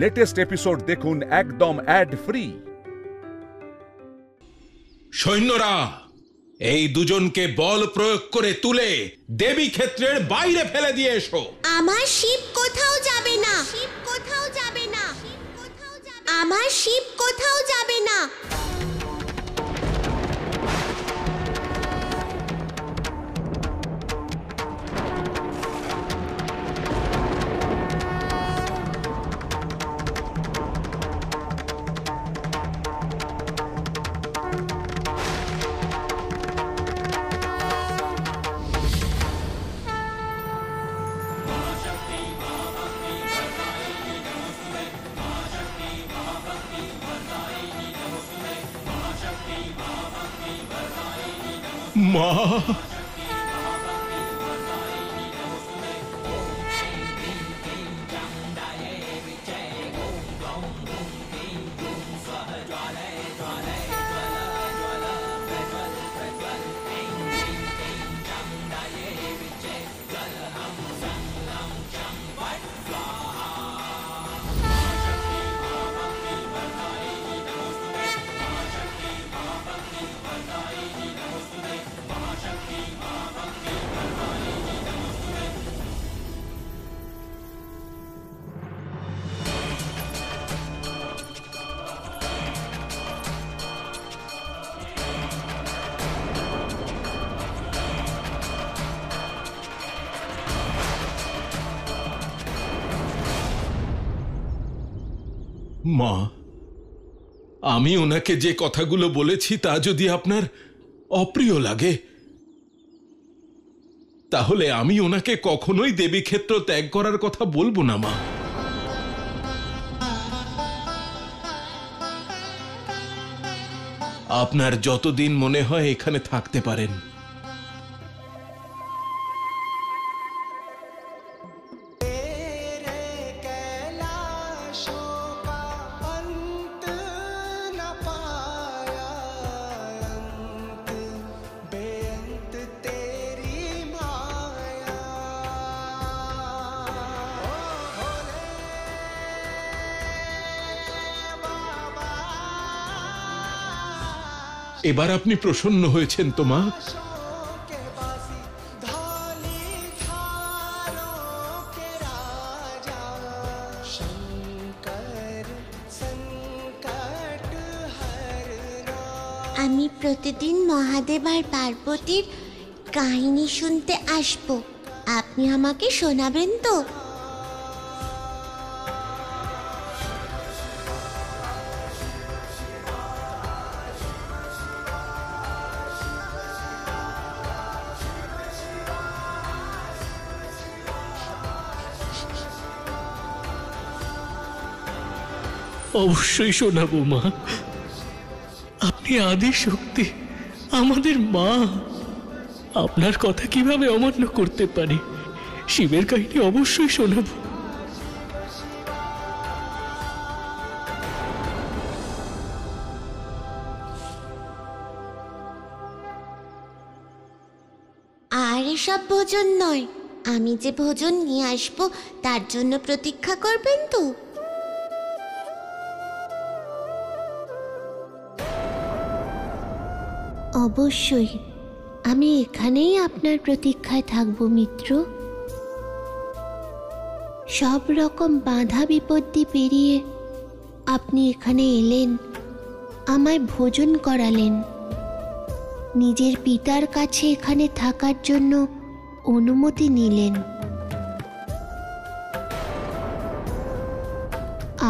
Latest episode দেখুন একদম add free. সৈন্যরা, এই দুজনকে বল প্রয়োগ করে তুলে দেবী ক্ষেত্রের বাইরে ফেলে দিয়ে এসো। আমার শিব কোথাও যাবে না, আমার শিব কোথাও যাবে না। মা, মা, আমি ওনাকে যে কথাগুলো বলেছি তা যদি আপনার অপ্রিয় লাগে, তাহলে আমি ওনাকে কখনোই দেবী ক্ষেত্র ত্যাগ করার কথা বলবো না। মা, আপনার যতদিন মনে হয় এখানে থাকতে পারেন। এবার আপনি প্রসন্ন হয়েছেন তো মা? আমি প্রতিদিন মহাদেব আর পার্বতীর কাহিনী শুনতে আসব, আপনি আমাকে শোনাবেন তো? অবশ্যই শোনাবো মা। আপনি আদি শক্তি, আমাদের মা, আপনার কথা কিভাবে অমান্য করতে পারি? শিবের কাহিনী অবশ্যই শোনাবো। আর এসব ভোজন নয়, আমি যে ভোজন নিয়ে আসবো তার জন্য প্রতীক্ষা করবেন তো? অবশ্যই, আমি এখানেই আপনার প্রতীক্ষায় থাকব মিত্র। সব রকম বাধা বিপত্তি পেরিয়ে আপনি এখানে এলেন, আমায় ভোজন করালেন, নিজের পিতার কাছে এখানে থাকার জন্য অনুমতি নিলেন।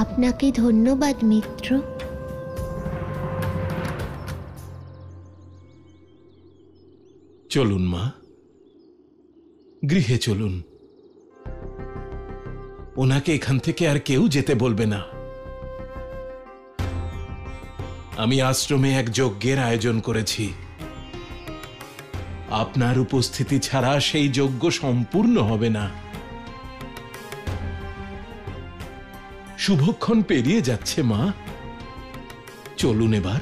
আপনাকে ধন্যবাদ মিত্র। চলুন মা, গৃহে চলুন। ওনাকে এখান থেকে আর কেউ যেতে বলবে না। আমি আশ্রমে এক যজ্ঞের আয়োজন করেছি। আপনার উপস্থিতি ছাড়া সেই যজ্ঞ সম্পূর্ণ হবে না। শুভক্ষণ পেরিয়ে যাচ্ছে মা, চলুন এবার,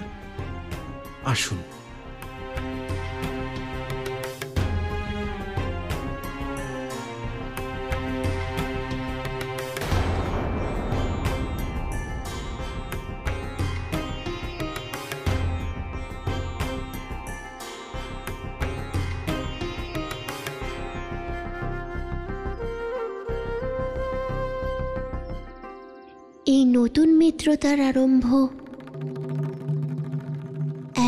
আসুন। এই নতুন মিত্রতার আরম্ভ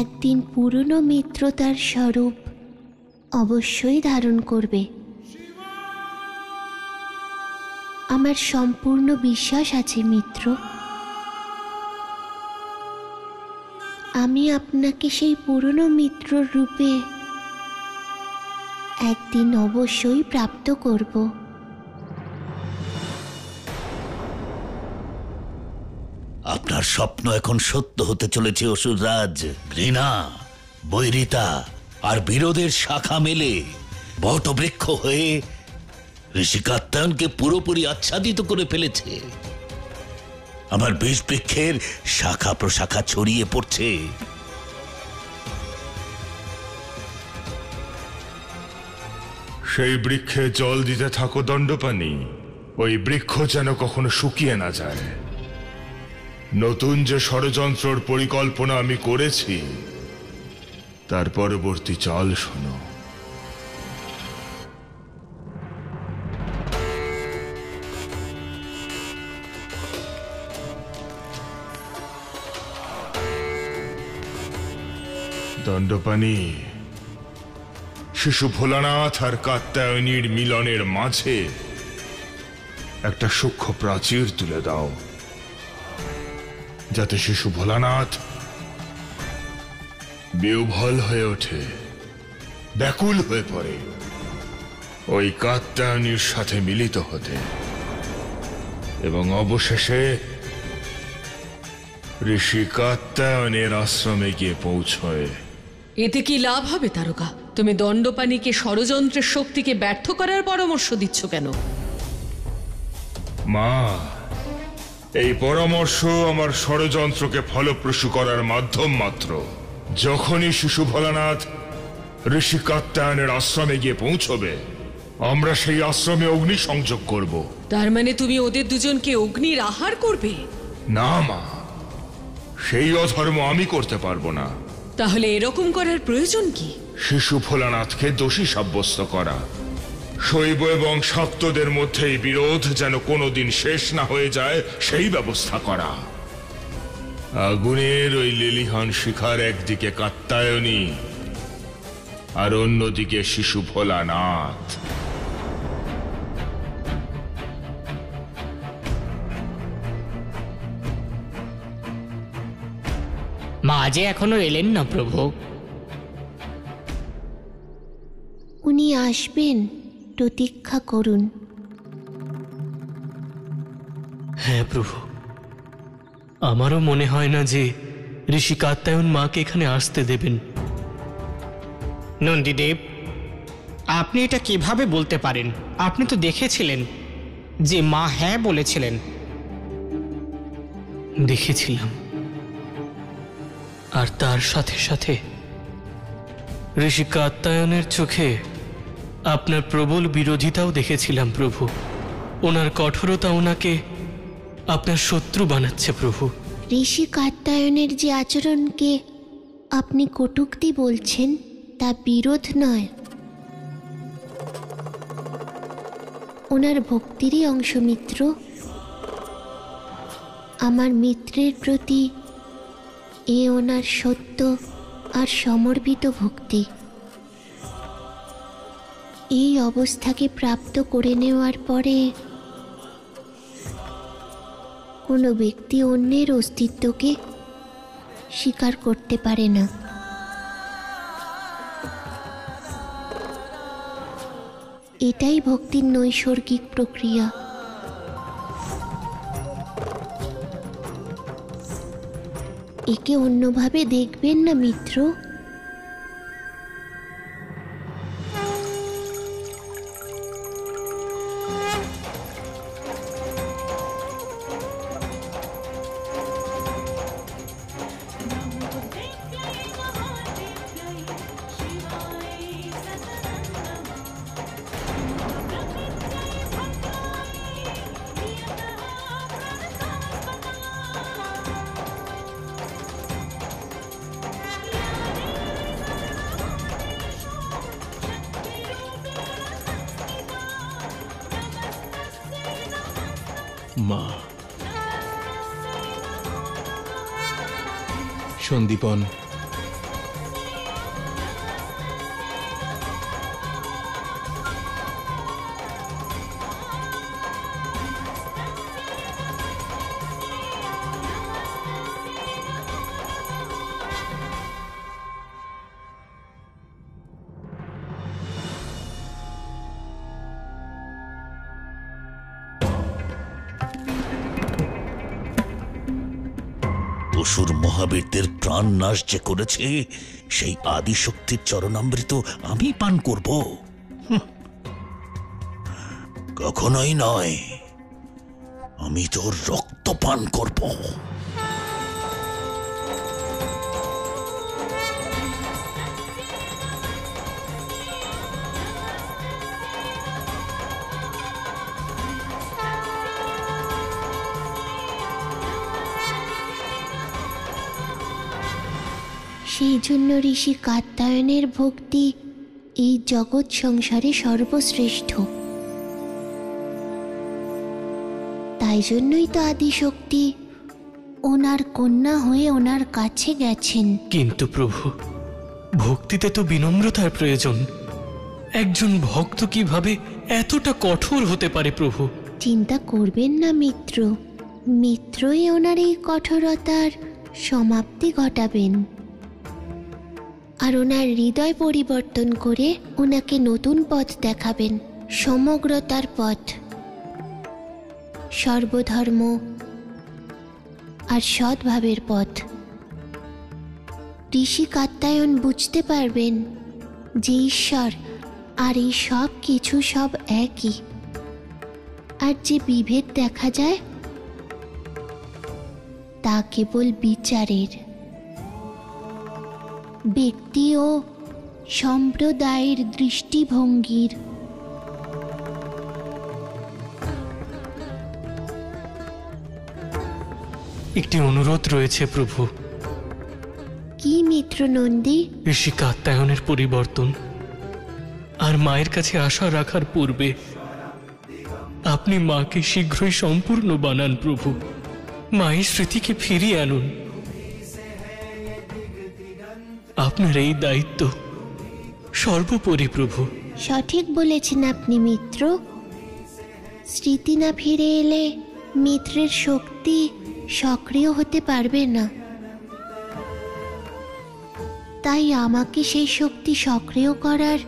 একদিন পুরনো মিত্রতার স্বরূপ অবশ্যই ধারণ করবে। আমার সম্পূর্ণ বিশ্বাস আছে মিত্র। আমি আপনাকে সেই পুরনো মিত্রর রূপে একদিন অবশ্যই প্রাপ্ত করব। আপনার স্বপ্ন এখন সত্য হতে চলেছে অসুররাজ। ঘৃণা, বৈরিতা আর বিরোধের শাখা মেলে বটবৃক্ষ হয়ে ঋষি কাত্যায়নকে পুরোপুরি আচ্ছাদিত করে ফেলেছে। আমার বিষ বৃক্ষের শাখা প্রশাখা ছড়িয়ে পড়ছে। সেই বৃক্ষে জল দিতে থাকো দণ্ডপানি, ওই বৃক্ষ যেন কখনো শুকিয়ে না যায়। নতুন যে ষড়যন্ত্রর পরিকল্পনা আমি করেছি তার পরবর্তী চাল শোনো। দণ্ডপানি, শিশু ভোলানাথ আর কাত্যায়নীর মিলনের মাঝে একটা সূক্ষ্ম প্রাচীর তুলে দাও, যাতে শিশু ভোলানাথ বিহ্বল হয়ে ওঠে, ব্যাকুল হয়ে পড়ে ওই কাত্যায়নীর সাথে মিলিত হতে, এবং অবশেষে ঋষি কাত্যায়নের আশ্রমে গিয়ে পৌঁছয়। এতে কি লাভ হবে তারকা? তুমি দণ্ডপানিকে ষড়যন্ত্রের শক্তিকে ব্যর্থ করার পরামর্শ দিচ্ছ কেন? মা, এই পরামর্শ আমার ষড়যন্ত্রকে ফলপ্রসূ করার মাধ্যম মাত্র। যখনই শিশু ভোলানাথ ঋষি কাত্যায়নের আশ্রমে গিয়ে পৌঁছবে, আমরা সেই আশ্রমে অগ্নি সংযোগ করব। তার মানে তুমি ওদের দুজনকে অগ্নির আহার করবে? না মা, সেই অধর্ম আমি করতে পারবো না। তাহলে এরকম করার প্রয়োজন কি? শিশু ভোলানাথকে দোষী সাব্যস্ত করা, শৈব এবং শাক্তদের মধ্যে এই বিরোধ যেন কোনোদিন শেষ না হয়ে যায় সেই ব্যবস্থা করা। আগুনের ওই লেলিহান শিখার একদিকে কাত্যায়নী আর অন্যদিকে শিশু ভোলানাথ। মা যে এখনো এলেন না প্রভু। উনি আসবেন, প্রতীক্ষা করুন। হ্যাঁ প্রভু, আমারও মনে হয় না যে ঋষি কাত্যায়ন মাকে এখানে আসতে দেবেন। নন্দীদেব, আপনি এটা কিভাবে বলতে পারেন? আপনি তো দেখেছিলেন যে মা হ্যাঁ বলেছিলেন। দেখেছিলাম, আর তার সাথে সাথে ঋষি কাত্যায়নের চোখে আপনার প্রবল বিরোধিতাও দেখেছিলাম প্রভু। ওনার কঠোরতা ওনাকে আপনার শত্রু বানাচ্ছে প্রভু। ঋষি কাত্যায়নের যে আচরণকে আপনি কটূক্তি বলছেন তা বিরোধ নয়, ওনার ভক্তিরই অংশ মিত্র। আমার মিত্রের প্রতি এ ওনার সত্য আর সমর্পিত ভক্তি। এই অবস্থাকে প্রাপ্ত করে নেওয়ার পরে কোনো ব্যক্তি অন্যের অস্তিত্বকে স্বীকার করতে পারে না। এটাই ভক্তির নৈসর্গিক প্রক্রিয়া। একে অন্যভাবে দেখবেন না মিত্র। মা, সন্দীপন, অসুর মহাবীরদের প্রাণ নাশ যে করেছে সেই আদিশক্তির চরণামৃত আমি পান করব? কখনোই নয়, আমি তোর রক্ত পান করব। সেই জন্য ঋষি কাত্যায়নের ভক্তি এই জগৎ সংসারে সর্বশ্রেষ্ঠ। তাই জন্যই তো আদিশক্তি ওনার কন্যা হয়ে ওনার কাছে গেছেন। কিন্তু প্রভু, ভক্তিতে তো বিনম্রতার প্রয়োজন। একজন ভক্ত কিভাবে এতটা কঠোর হতে পারে প্রভু? চিন্তা করবেন না মিত্র, মিত্রই ওনার এই কঠোরতার সমাপ্তি ঘটাবেন আর ওনার হৃদয় পরিবর্তন করে ওনাকে নতুন পথ দেখাবেন, সমগ্রতার পথ, সর্বধর্ম আর সদ্ভাবের পথ। ঋষি কাত্যায়ন বুঝতে পারবেন যে ঈশ্বর আর এই সব কিছু সব একই, আর যে বিভেদ দেখা যায় তা কেবল বিচারের, ব্যক্তি ও সম্প্রদায়ের দৃষ্টিভঙ্গির। একটি অনুরোধ রয়েছে প্রভু। কি মিত্র নন্দী? ঋষি কাত্যায়নের পরিবর্তন আর মায়ের কাছে আশা রাখার পূর্বে আপনি মাকে শীঘ্রই সম্পূর্ণ বানান প্রভু। মায়ের স্মৃতিকে ফিরিয়ে আনুন। আপনার এই দায়িত্ব সর্বোপরি প্রভু। সঠিক বলেছেন আপনি মিত্র। স্মৃতি না ফিরে এলে মিত্রের শক্তি সক্রিয় হতে পারবে না, তাই আমাকে সেই শক্তি সক্রিয় করার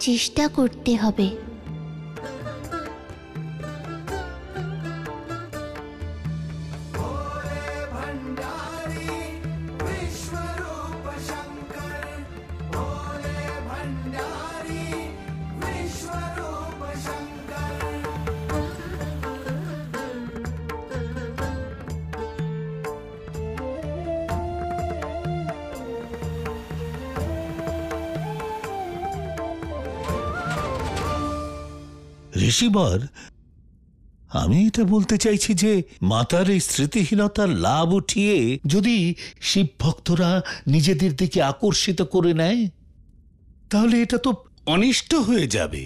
চেষ্টা করতে হবে। ঋষিবর, আমি এটা বলতে চাইছি যে মাতার এই স্মৃতিহীনতার লাভ উঠিয়ে যদি শিব ভক্তরা নিজেদের দিকে আকর্ষিত করে নেয়, তাহলে এটা তো অনিষ্ট হয়ে যাবে।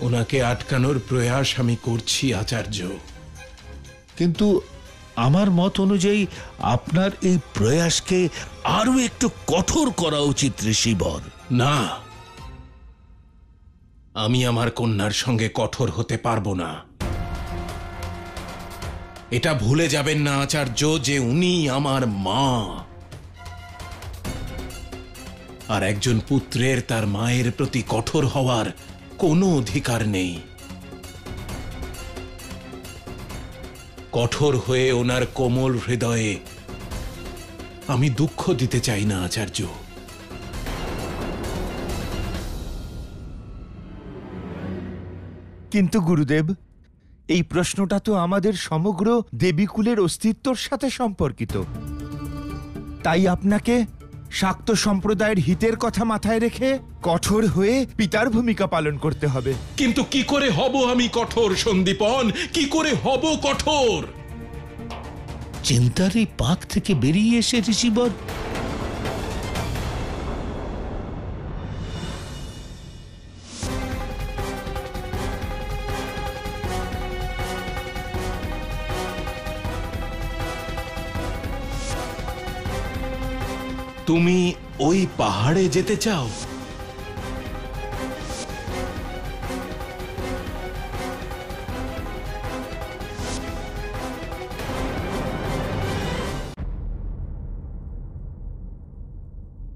ওনাকে আটকানোর প্রয়াস আমি করছি আচার্য। কিন্তু আমার মত অনুযায়ী আপনার এই প্রয়াসকে আরো একটু কঠোর করা উচিত ঋষিবর। না, আমি আমার কন্যার সঙ্গে কঠোর হতে পারবো না। এটা ভুলে যাবেন না আচার্য যে উনি আমার মা, আর একজন পুত্রের তার মায়ের প্রতি কঠোর হওয়ার কোনো অধিকার নেই। কঠোর হয়ে ওনার কোমল হৃদয়ে আমি দুঃখ দিতে চাই না আচার্য। কিন্তু গুরুদেব, এই প্রশ্নটা তো আমাদের সমগ্র দেবীকুলের অস্তিত্বর সাথে সম্পর্কিত। তাই আপনাকে শাক্ত সম্প্রদায়ের হিতের কথা মাথায় রেখে কঠোর হয়ে পিতার ভূমিকা পালন করতে হবে। কিন্তু কি করে হব আমি কঠোর সন্দীপন? কি করে হব কঠোর? চিন্তার এই পাক থেকে বেরিয়ে এসে ঋষিবর তুমি ওই পাহাড়ে যেতে চাও?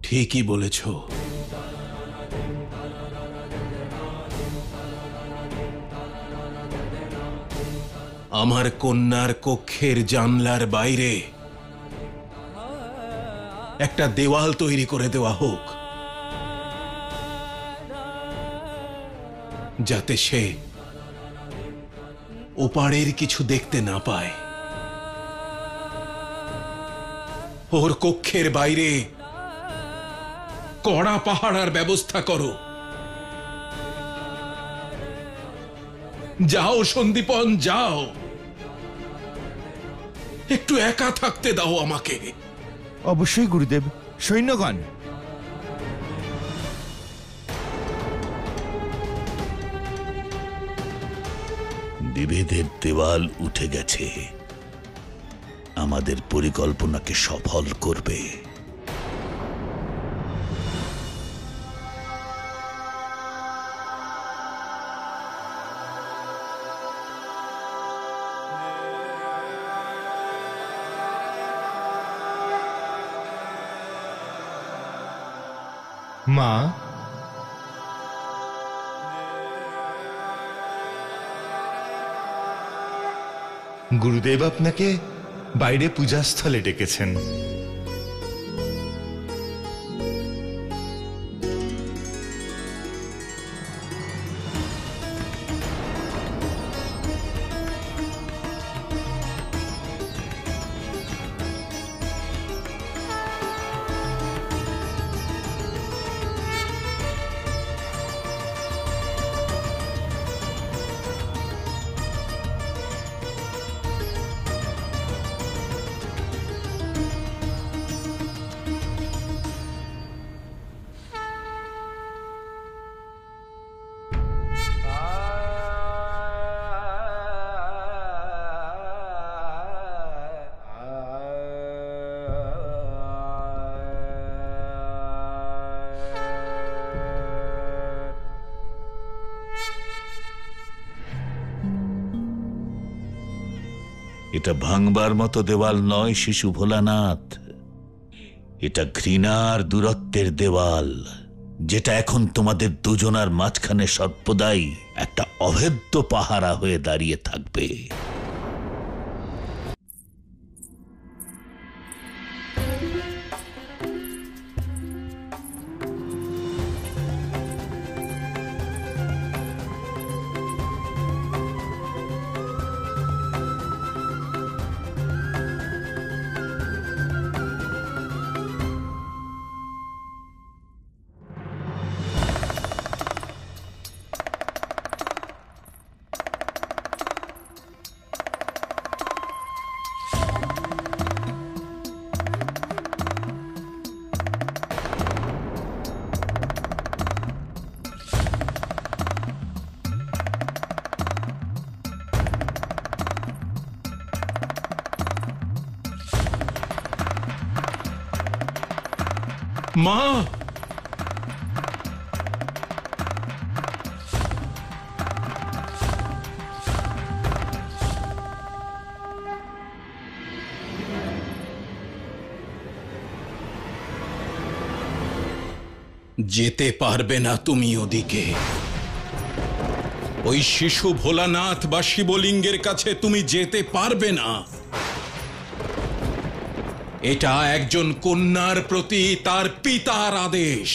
ঠিকই বলেছ। আমার কন্যার কক্ষের জানলার বাইরে একটা দেওয়াল তৈরি করে দেওয়া হোক, যাতে সে ওপারের কিছু দেখতে না পায়। ওর কক্ষের বাইরে কড়া পাহারার ব্যবস্থা করো। যাও সন্দীপন, যাও, একটু একা থাকতে দাও আমাকে। অবশ্যই গুরুদেব। সৈন্যগণ, বিভেদের দেওয়াল উঠে গেছে, আমাদের পরিকল্পনাকে সফল করবে। মা, গুরুদেব আপনাকে বাইরে পূজাস্থলে ডেকেছেন। এটা ভাঙবার মতো দেওয়াল নয় শিশু ভোলানাথ, এটা ঘৃণার দূরত্বের দেওয়াল, যেটা এখন তোমাদের দুজনার মাঝখানে সর্বদাই একটা অভেদ্য পাহারা হয়ে দাঁড়িয়ে থাকবে। মা, যেতে পারবে না তুমি ওদিকে। ওই শিশু ভোলানাথ বা শিবলিঙ্গের কাছে তুমি যেতে পারবে না। এটা একজন কন্যার প্রতি তার পিতার আদেশ।